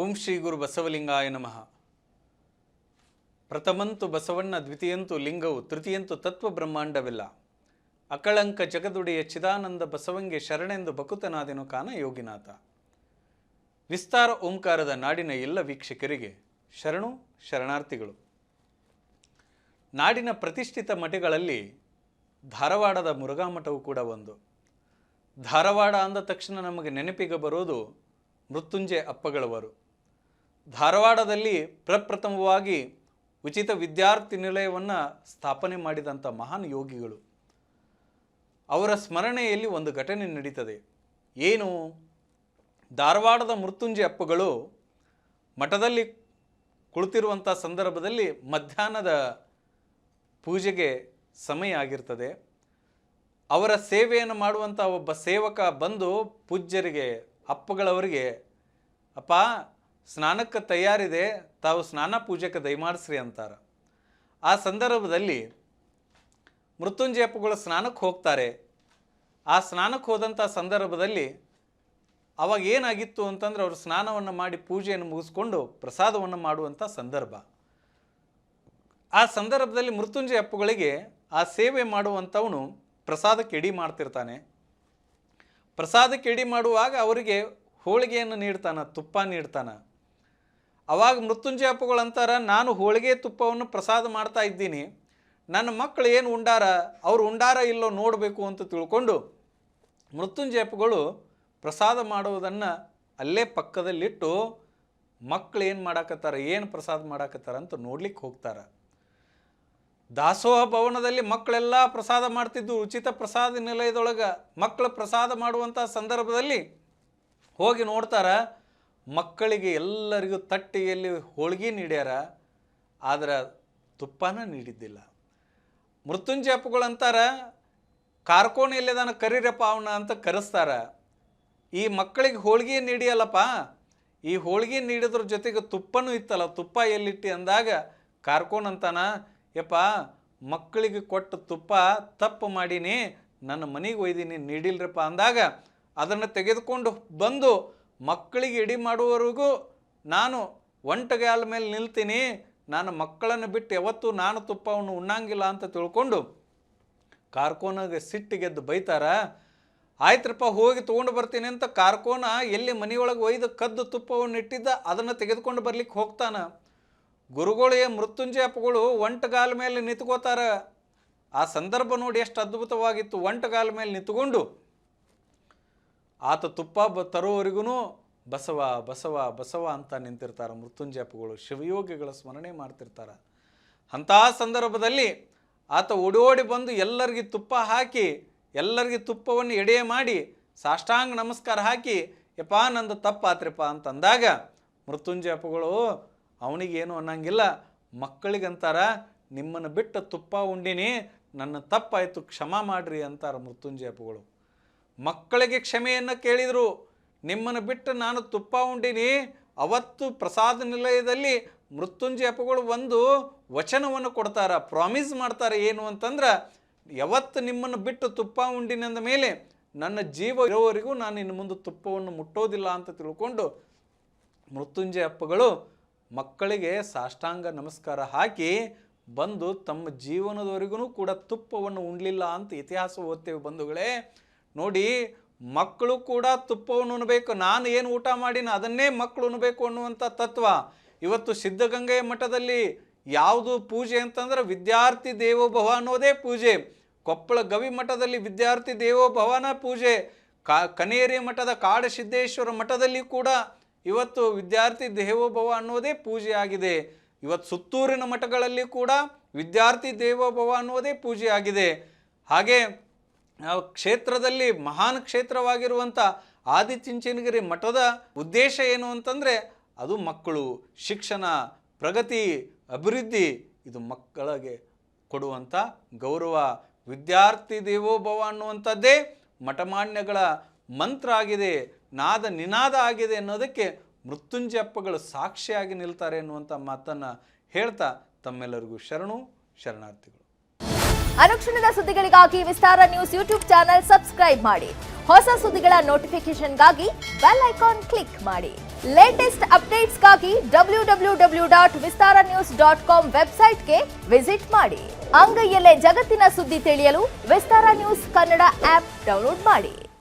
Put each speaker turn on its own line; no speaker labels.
ಓಂ ಶ್ರೀ ಗುರು ಬಸವಲಿಂಗಾಯ ನಮಃ. ಪ್ರಥಮಂತು ಬಸವಣ್ಣ, ದ್ವಿತೀಯಂತು ಲಿಂಗವು, ತೃತೀಯಂತು ತತ್ವ ಬ್ರಹ್ಮಾಂಡವಿಲ್ಲ. ಅಕಳಂಕ ಜಗದುಡಿಯ ಚಿದಾನಂದ ಬಸವಂಗೆ ಶರಣೆಂದು ಬಕುತನಾದೆನು ಕಾನ ಯೋಗಿನಾಥ. ವಿಸ್ತಾರ ಓಂಕಾರದ ನಾಡಿನ ಎಲ್ಲ ವೀಕ್ಷಕರಿಗೆ ಶರಣು ಶರಣಾರ್ಥಿಗಳು. ನಾಡಿನ ಪ್ರತಿಷ್ಠಿತ ಮಠಗಳಲ್ಲಿ ಧಾರವಾಡದ ಮುರುಘಾ ಮಠವು ಕೂಡ ಒಂದು. ಧಾರವಾಡ ಅಂದ ತಕ್ಷಣ ನಮಗೆ ನೆನಪಿಗೆ ಬರೋದು ಮೃತ್ಯುಂಜಯ ಅಪ್ಪಗಳವರು. ಧಾರವಾಡದಲ್ಲಿ ಪ್ರಪ್ರಥಮವಾಗಿ ಉಚಿತ ವಿದ್ಯಾರ್ಥಿ ನಿಲಯವನ್ನು ಸ್ಥಾಪನೆ ಮಾಡಿದಂಥ ಮಹಾನ್ ಯೋಗಿಗಳು. ಅವರ ಸ್ಮರಣೆಯಲ್ಲಿ ಒಂದು ಘಟನೆ ನಡೀತದೆ. ಏನು? ಧಾರವಾಡದ ಮೃತ್ಯುಂಜಯ ಅಪ್ಪಗಳು ಮಠದಲ್ಲಿ ಕುಳಿತಿರುವಂಥ ಸಂದರ್ಭದಲ್ಲಿ ಮಧ್ಯಾಹ್ನದ ಪೂಜೆಗೆ ಸಮಯ ಆಗಿರ್ತದೆ. ಅವರ ಸೇವೆಯನ್ನು ಮಾಡುವಂಥ ಒಬ್ಬ ಸೇವಕ ಬಂದು ಪೂಜ್ಯರಿಗೆ, ಅಪ್ಪಗಳವರಿಗೆ, ಅಪ್ಪ ಸ್ನಾನಕ್ಕೆ ತಯಾರಿದೆ, ತಾವು ಸ್ನಾನ ಪೂಜೆಗೆ ದಯಮಾಡಿಸ್ರಿ ಅಂತಾರೆ. ಆ ಸಂದರ್ಭದಲ್ಲಿ ಮೃತ್ಯುಂಜಯ ಅಪ್ಪಗಳು ಸ್ನಾನಕ್ಕೆ ಹೋಗ್ತಾರೆ. ಆ ಸ್ನಾನಕ್ಕೆ ಹೋದಂಥ ಸಂದರ್ಭದಲ್ಲಿ ಅವಾಗ ಏನಾಗಿತ್ತು ಅಂತಂದ್ರೆ, ಅವರು ಸ್ನಾನವನ್ನು ಮಾಡಿ ಪೂಜೆಯನ್ನು ಮುಗಿಸ್ಕೊಂಡು ಪ್ರಸಾದವನ್ನು ಮಾಡುವಂಥ ಸಂದರ್ಭ. ಆ ಸಂದರ್ಭದಲ್ಲಿ ಮೃತ್ಯುಂಜಯ ಅಪ್ಪಗಳಿಗೆ ಆ ಸೇವೆ ಮಾಡುವಂಥವನು ಪ್ರಸಾದಕ್ಕೆ ಎಡಿ ಮಾಡ್ತಿರ್ತಾನೆ. ಪ್ರಸಾದಕ್ಕೆ ಎಡಿ ಮಾಡುವಾಗ ಅವರಿಗೆ ಹೋಳಿಗೆಯನ್ನು ನೀಡ್ತಾನೆ, ತುಪ್ಪ ನೀಡ್ತಾನೆ. ಅವಾಗ ಮೃತ್ಯುಂಜಯ ಅಪ್ಪಗಳು ಅಂತಾರೆ, ನಾನು ಹೋಳಿಗೆ ತುಪ್ಪವನ್ನು ಪ್ರಸಾದ ಮಾಡ್ತಾ ಇದ್ದೀನಿ, ನನ್ನ ಮಕ್ಕಳು ಏನು ಉಂಡಾರ, ಅವ್ರು ಉಂಡಾರ ಇಲ್ಲೋ ನೋಡಬೇಕು ಅಂತ ತಿಳ್ಕೊಂಡು ಮೃತ್ಯುಂಜಯ ಅಪ್ಪಗಳು ಪ್ರಸಾದ ಮಾಡುವುದನ್ನು ಅಲ್ಲೇ ಪಕ್ಕದಲ್ಲಿಟ್ಟು ಮಕ್ಕಳು ಏನು ಮಾಡಾಕತ್ತಾರೆ, ಏನು ಪ್ರಸಾದ ಮಾಡಾಕತ್ತಾರ ಅಂತ ನೋಡ್ಲಿಕ್ಕೆ ಹೋಗ್ತಾರೆ. ದಾಸೋಹ ಭವನದಲ್ಲಿ ಮಕ್ಕಳೆಲ್ಲ ಪ್ರಸಾದ ಮಾಡ್ತಿದ್ದು, ಉಚಿತ ಪ್ರಸಾದ ನಿಲಯದೊಳಗೆ ಮಕ್ಕಳು ಪ್ರಸಾದ ಮಾಡುವಂಥ ಸಂದರ್ಭದಲ್ಲಿ ಹೋಗಿ ನೋಡ್ತಾರ, ಮಕ್ಕಳಿಗೆ ಎಲ್ಲರಿಗೂ ತಟ್ಟೆಯಲ್ಲಿ ಹೋಳಿಗೆ ನೀಡ್ಯಾರ, ಆದರೆ ತುಪ್ಪನ ನೀಡಿದ್ದಿಲ್ಲ. ಮೃತ್ಯುಂಜಯ ಅಪ್ಪಗಳಂತಾರ, ಕಾರ್ಕೋಣ ಎಲ್ಲದಾನ ಕರೀರಪ್ಪ ಅವನ ಅಂತ ಕರೆಸ್ತಾರ. ಈ ಮಕ್ಕಳಿಗೆ ಹೋಳಿಗೆ ನೀಡಿಯಲ್ಲಪ್ಪ, ಈ ಹೋಳಿಗೆ ನೀಡಿದ್ರ ಜೊತೆಗೆ ತುಪ್ಪನೂ ಇತ್ತಲ್ಲ, ತುಪ್ಪ ಎಲ್ಲಿಟ್ಟಿ ಅಂದಾಗ ಕಾರ್ಕೋಣ ಅಂತಾನ, ಯಪ್ಪ ಮಕ್ಕಳಿಗೆ ಕೊಟ್ಟ ತುಪ್ಪ ತಪ್ಪು ಮಾಡೀನಿ, ನನ್ನ ಮನೆಗೆ ಒಯ್ದೀನಿ, ನೀಡಿಲ್ರಪ್ಪ ಅಂದಾಗ ಅದನ್ನು ತೆಗೆದುಕೊಂಡು ಬಂದು ಮಕ್ಕಳಿಗೆ ಎಡಿ ಮಾಡುವವರೆಗೂ ನಾನು ಒಂಟಗಾಲ ಮೇಲೆ ನಿಲ್ತೀನಿ, ನಾನು ಮಕ್ಕಳನ್ನು ಬಿಟ್ಟು ಯಾವತ್ತೂ ನಾನು ತುಪ್ಪವನ್ನು ಉಣ್ಣಂಗಿಲ್ಲ ಅಂತ ತಿಳ್ಕೊಂಡು ಕಾರ್ಕೋನಾಗ ಸಿಟ್ಟಿಗೆದ್ದು ಬೈತಾರ. ಆಯ್ತರಪ್ಪ ಹೋಗಿ ತೊಗೊಂಡು ಬರ್ತೀನಿ ಅಂತ ಕಾರ್ಕೋನ ಎಲ್ಲಿ ಮನೆಯೊಳಗೆ ಒಯ್ದು ಕದ್ದು ತುಪ್ಪವನ್ನು ಇಟ್ಟಿದ್ದ ಅದನ್ನು ತೆಗೆದುಕೊಂಡು ಬರ್ಲಿಕ್ಕೆ ಹೋಗ್ತಾನೆ. ಗುರುಗಳಿಗೆ ಮೃತ್ಯುಂಜಯ ಅಪ್ಪಗಳು ಒಂಟಗಾಲ ಮೇಲೆ ನಿಂತ್ಕೋತಾರ. ಆ ಸಂದರ್ಭ ನೋಡಿ ಎಷ್ಟು ಅದ್ಭುತವಾಗಿತ್ತು. ಒಂಟಗಾಲ ಮೇಲೆ ನಿಂತ್ಕೊಂಡು ಆತ ತುಪ್ಪ ತರೋವರೆಗೂ ಬಸವ ಬಸವ ಬಸವ ಅಂತ ನಿಂತಿರ್ತಾರೆ ಮೃತ್ಯುಂಜಯ ಅಪ್ಪಗಳು. ಶಿವಯೋಗಿಗಳ ಸ್ಮರಣೆ ಮಾಡ್ತಿರ್ತಾರೆ. ಅಂಥ ಸಂದರ್ಭದಲ್ಲಿ ಆತ ಓಡಿ ಬಂದು ಎಲ್ಲರಿಗೆ ತುಪ್ಪ ಹಾಕಿ, ಎಲ್ಲರಿಗೆ ತುಪ್ಪವನ್ನು ಎಡೆ ಮಾಡಿ ಸಾಷ್ಟಾಂಗ ನಮಸ್ಕಾರ ಹಾಕಿ, ಯಪ್ಪ ನಂದು ತಪ್ಪಾತ್ರಿಪ್ಪ ಅಂತಂದಾಗ ಮೃತ್ಯುಂಜಯ ಅಪ್ಪಗಳು ಅವನಿಗೇನು ಅನ್ನಂಗಿಲ್ಲ, ಮಕ್ಕಳಿಗಂತಾರ, ನಿಮ್ಮನ್ನು ಬಿಟ್ಟು ತುಪ್ಪ ಉಂಡಿನಿ, ನನ್ನ ತಪ್ಪಾಯಿತು, ಕ್ಷಮಾ ಮಾಡ್ರಿ ಅಂತಾರೆ ಮೃತ್ಯುಂಜಯ ಅಪ್ಪಗಳು. ಮಕ್ಕಳಿಗೆ ಕ್ಷಮೆಯನ್ನು ಕೇಳಿದರು. ನಿಮ್ಮನ್ನು ಬಿಟ್ಟು ನಾನು ತುಪ್ಪ ಉಂಡಿನಿ. ಅವತ್ತು ಪ್ರಸಾದ ನಿಲಯದಲ್ಲಿ ಮೃತ್ಯುಂಜಯ ಅಪ್ಪಗಳು ಒಂದು ವಚನವನ್ನು ಕೊಡ್ತಾರೆ, ಪ್ರಾಮಿಸ್ ಮಾಡ್ತಾರೆ. ಏನು ಅಂತಂದ್ರೆ, ಯಾವತ್ತು ನಿಮ್ಮನ್ನು ಬಿಟ್ಟು ತುಪ್ಪ ಉಂಡಿನಿ ಅಂದ ಮೇಲೆ ನನ್ನ ಜೀವ ಇರೋವರೆಗೂ ನಾನು ಇನ್ನು ಮುಂದೆ ತುಪ್ಪವನ್ನು ಮುಟ್ಟೋದಿಲ್ಲ ಅಂತ ತಿಳ್ಕೊಂಡು ಮೃತ್ಯುಂಜಯ ಅಪ್ಪಗಳು ಮಕ್ಕಳಿಗೆ ಸಾಷ್ಟಾಂಗ ನಮಸ್ಕಾರ ಹಾಕಿ ಬಂದು ತಮ್ಮ ಜೀವನದವರೆಗೂ ಕೂಡ ತುಪ್ಪವನ್ನು ಉಣ್ಲಿಲ್ಲ ಅಂತ ಇತಿಹಾಸ ಓದ್ತೇವೆ ಬಂಧುಗಳೇ. ನೋಡಿ, ಮಕ್ಕಳು ಕೂಡ ತುಪ್ಪವನ್ನು ಉಣ್ಣಬೇಕು. ನಾನು ಏನು ಊಟ ಮಾಡಿನ ಅದನ್ನೇ ಮಕ್ಕಳು ಉಣ್ಣಬೇಕು ಅನ್ನುವಂಥ ತತ್ವ ಇವತ್ತು ಸಿದ್ಧಗಂಗೆಯ ಮಠದಲ್ಲಿ ಯಾವುದು ಪೂಜೆ ಅಂತಂದ್ರೆ ವಿದ್ಯಾರ್ಥಿ ದೇವೋಭವ ಅನ್ನೋದೇ ಪೂಜೆ. ಕೊಪ್ಪಳ ಗವಿ ಮಠದಲ್ಲಿ ವಿದ್ಯಾರ್ಥಿ ದೇವೋಭವನ ಪೂಜೆ. ಕನೇರಿ ಮಠದ ಕಾಡಸಿದ್ದೇಶ್ವರ ಮಠದಲ್ಲಿ ಕೂಡ ಇವತ್ತು ವಿದ್ಯಾರ್ಥಿ ದೇವೋಭವ ಅನ್ನೋದೇ ಪೂಜೆ ಆಗಿದೆ. ಇವತ್ತು ಸುತ್ತೂರಿನ ಮಠಗಳಲ್ಲಿ ಕೂಡ ವಿದ್ಯಾರ್ಥಿ ದೇವೋಭವ ಅನ್ನೋದೇ ಪೂಜೆ ಆಗಿದೆ. ಹಾಗೆ ಕ್ಷೇತ್ರದಲ್ಲಿ ಮಹಾನ್ ಕ್ಷೇತ್ರವಾಗಿರುವಂಥ ಆದಿಚುಂಚನಗಿರಿ ಮಠದ ಉದ್ದೇಶ ಏನು ಅಂತಂದರೆ, ಅದು ಮಕ್ಕಳು, ಶಿಕ್ಷಣ, ಪ್ರಗತಿ, ಅಭಿವೃದ್ಧಿ, ಇದು ಮಕ್ಕಳಿಗೆ ಕೊಡುವಂಥ ಗೌರವ. ವಿದ್ಯಾರ್ಥಿ ದೇವೋಭವ ಅನ್ನುವಂಥದ್ದೇ ಮಠಮಾನ್ಯಗಳ ಮಂತ್ರ ಆಗಿದೆ, ನಿನಾದ ಆಗಿದೆ ಅನ್ನೋದಕ್ಕೆ ಮೃತ್ಯುಂಜಯ ಅಪ್ಪಗಳು ಸಾಕ್ಷಿಯಾಗಿ ನಿಲ್ತಾರೆ ಎನ್ನುವಂಥ ಮಾತನ್ನು ಹೇಳ್ತಾ ತಮ್ಮೆಲ್ಲರಿಗೂ ಶರಣು ಶರಣಾರ್ಥಿಗಳು.
ಅನುಕ್ಷಣದ ಸುದ್ದಿಗಳಿಗಾಗಿ ವಿಸ್ತಾರ ನ್ಯೂಸ್ ಯೂಟ್ಯೂಬ್ ಚಾನೆಲ್ ಸಬ್ಸ್ಕ್ರೈಬ್ ಮಾಡಿ. ಹೊಸ ಸುದ್ದಿಗಳ ನೋಟಿಫಿಕೇಶನ್ಗಾಗಿ ಬೆಲ್ ಐಕಾನ್ ಕ್ಲಿಕ್ ಮಾಡಿ. ಲೇಟೆಸ್ಟ್ ಅಪ್ಡೇಟ್ಸ್ಗಾಗಿ www.vistaranews.com ವೆಬ್ಸೈಟ್ಗೆ ವಿಸಿಟ್ ಮಾಡಿ. ಅಂಗೈಯಲ್ಲೇ ಜಗತ್ತಿನ ಸುದ್ದಿ ತಿಳಿಯಲು ವಿಸ್ತಾರ ನ್ಯೂಸ್ ಕನ್ನಡ ಆಪ್ ಡೌನ್ಲೋಡ್ ಮಾಡಿ.